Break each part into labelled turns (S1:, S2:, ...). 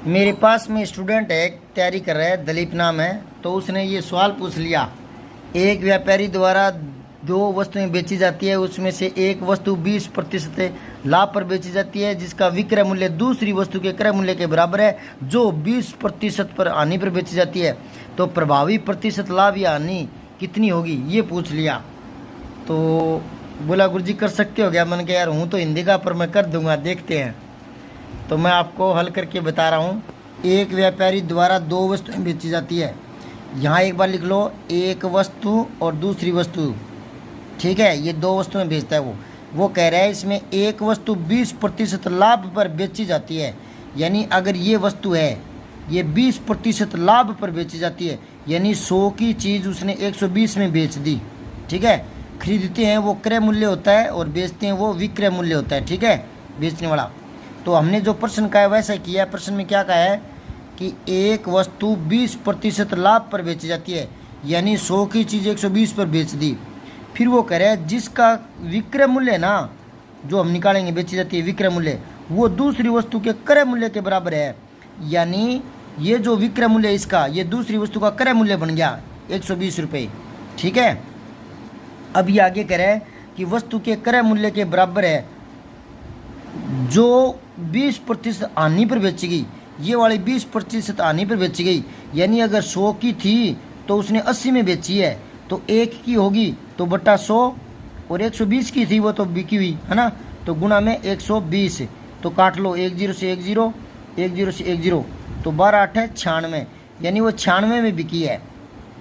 S1: मेरे पास में स्टूडेंट है, तैयारी कर रहा है, दलीप नाम है। तो उसने ये सवाल पूछ लिया, एक व्यापारी द्वारा दो वस्तुएं बेची जाती है, उसमें से एक वस्तु 20% लाभ पर बेची जाती है जिसका विक्रय मूल्य दूसरी वस्तु के क्रय मूल्य के बराबर है, जो 20% पर हानि पर बेची जाती है। तो प्रभावी प्रतिशत लाभ या हानि कितनी होगी, ये पूछ लिया। तो बोला गुरुजी कर सकते हो क्या? मैंने कहा यार हूँ तो हिंदी का, पर मैं कर दूंगा, देखते हैं। तो मैं आपको हल करके बता रहा हूँ। एक व्यापारी द्वारा दो वस्तुएं बेची जाती है। यहाँ एक बार लिख लो, एक वस्तु और दूसरी वस्तु, ठीक है, ये दो वस्तुएं बेचता है वो कह रहा है इसमें एक वस्तु 20% लाभ पर बेची जाती है। यानी अगर ये वस्तु है, ये 20% लाभ पर बेची जाती है, यानी 100 की चीज़ उसने 120 में बेच दी, ठीक है। खरीदते हैं वो क्रय मूल्य होता है और बेचते हैं वो विक्रय मूल्य होता है, ठीक है, बेचने वाला। तो हमने जो प्रश्न कहा है वैसा किया है। प्रश्न में क्या कहा है कि एक वस्तु 20% लाभ पर बेची जाती है, यानी 100 की चीज़ 120 पर बेच दी। फिर वो कह रहा है जिसका विक्रय मूल्य ना, जो हम निकालेंगे बेची जाती है विक्रय मूल्य, वो दूसरी वस्तु के क्रय मूल्य के बराबर है। यानी ये जो विक्रय मूल्य इसका, ये दूसरी वस्तु का क्रय मूल्य बन गया 120 रुपये, ठीक है। अब ये आगे कह रहा है कि वस्तु के क्रय मूल्य के बराबर है जो 20% हानि पर बेची गई। ये वाली 20% हानि पर बेची गई, यानी अगर 100 की थी तो उसने 80 में बेची है, तो एक की होगी तो बटा 100, और 120 की थी वो तो बिकी हुई है ना, तो गुणा में 120। तो काट लो, 10 से 10, 10 से 10, तो 12 8 है 96, यानी वो 96 में बिकी है,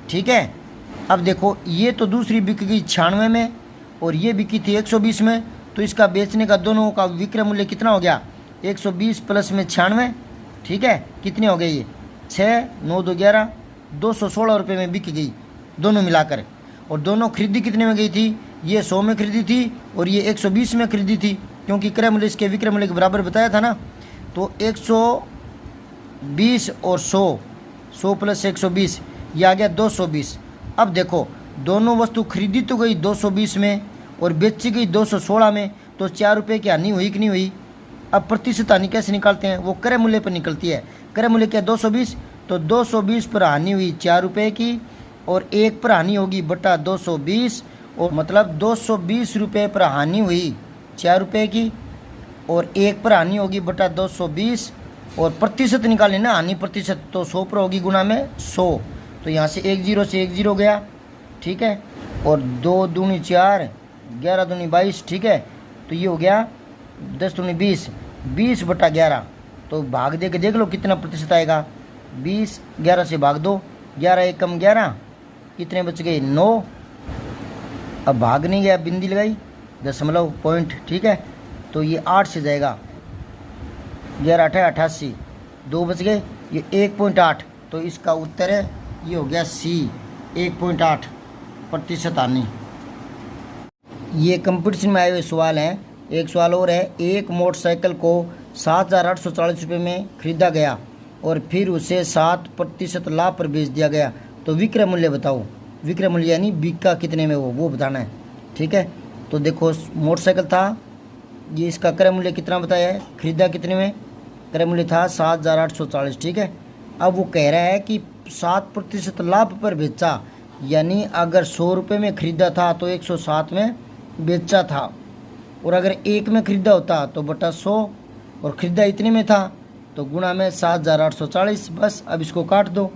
S1: ठीक है। अब देखो ये तो दूसरी बिक गई 96 में और ये बिकी थी 120 में, तो इसका बेचने का दोनों का विक्रय मूल्य कितना हो गया? 120 प्लस में 96, ठीक है, कितने हो गए ये? 6 9 2 11, 216 रुपये में बिक गई दोनों मिलाकर। और दोनों खरीदी कितने में गई थी? ये 100 में खरीदी थी और ये 120 में खरीदी थी, क्योंकि क्रय मूल्य इसके विक्रय मूल्य के बराबर बताया था ना। तो 120 और 100, 100 प्लस 120, ये आ गया 220। अब देखो दोनों वस्तु खरीदी तो गई 220 में और बेची गई 216 में, तो 4 रुपये की हानि हुई कि नहीं हुई? अब प्रतिशत हानि कैसे निकालते हैं? वो क्रय मूल्य पर निकलती है। क्रय मूल्य क्या? 220, तो 220 पर हानि हुई 4 रुपये की, और 1 पर हानि होगी बटा 220, और मतलब 220 रुपये पर हानि हुई 4 रुपये की, और 1 पर हानि होगी बटा 220, और प्रतिशत निकालें ना, हानि प्रतिशत, तो 100 पर होगी गुणा में 100। तो यहाँ से 10 से 10 गया, ठीक है, और 2 दूनी 4, 11 दूनी 22, ठीक है। तो ये हो गया 10 दूनी 20, 20 बटा 11। तो भाग दे के देख लो कितना प्रतिशत आएगा। 20 11 से भाग दो, 11 1 कम 11, कितने बच गए? 9। अब भाग नहीं गया, बिंदी लगाई, दशमलव पॉइंट, ठीक है। तो ये 8 से जाएगा, 11 8 88, 2 बच गए, ये 1.8। तो इसका उत्तर है, ये हो गया सी, 1.8 प्रतिशत हानि। ये कंपटीशन में आए हुए सवाल हैं। एक सवाल और है, एक मोटरसाइकिल को 7,840 रुपये में खरीदा गया और फिर उसे 7% लाभ पर बेच दिया गया, तो विक्रय मूल्य बताओ। विक्रय मूल्य यानी बिका कितने में वो बताना है, ठीक है। तो देखो मोटरसाइकिल था, ये इसका क्रय मूल्य कितना बताया है, खरीदा कितने में? क्रय मूल्य था 7,840, ठीक है। अब वो कह रहा है कि 7% लाभ पर बेचा, यानी अगर 100 रुपये में खरीदा था तो 107 में बेचा था, और अगर 1 में खरीदा होता तो बटा 100, और खरीदा इतने में था तो गुणा में 7,840। बस अब इसको काट दो,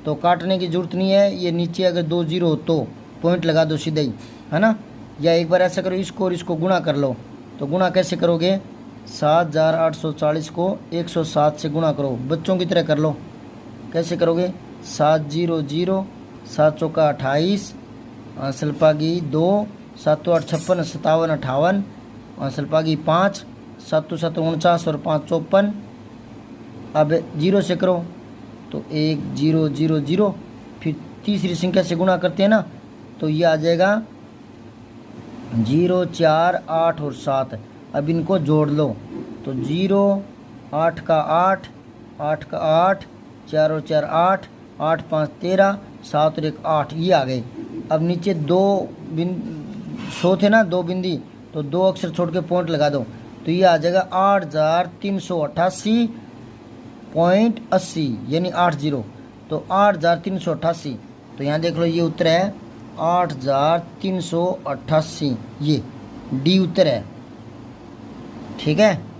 S1: तो काटने की ज़रूरत नहीं है, ये नीचे अगर 2 0 हो तो पॉइंट लगा दो सीधा ही, है ना। या एक बार ऐसा करो, इसको और इसको गुणा कर लो। तो गुणा कैसे करोगे? 7,840 को 107 से गुणा करो, बच्चों की तरह कर लो। कैसे करोगे? 7 0 0, 7 चौका 28, सलपागी 2, 7 8 56, 57 58, सलपागी 5, 7 7 49 और 5 54। अब 0 से करो तो 1 0 0 0, फिर तीसरी संख्या से गुणा करते हैं ना, तो ये आ जाएगा 0 4 8 और 7। अब इनको जोड़ लो, तो 0 8 का 8, 8 का 8, 4 और 4 8, 8 5 13, 7 और 1 8, ये आ गए। अब नीचे 100 थे ना, 2 बिंदी, तो 2 अक्षर छोड़ के पॉइंट लगा दो, तो ये आ जाएगा 8,388 0.80 यानी 80, तो 8,388। तो यहाँ देख लो ये उत्तर है 8,388, ये डी उत्तर है। ठीक है।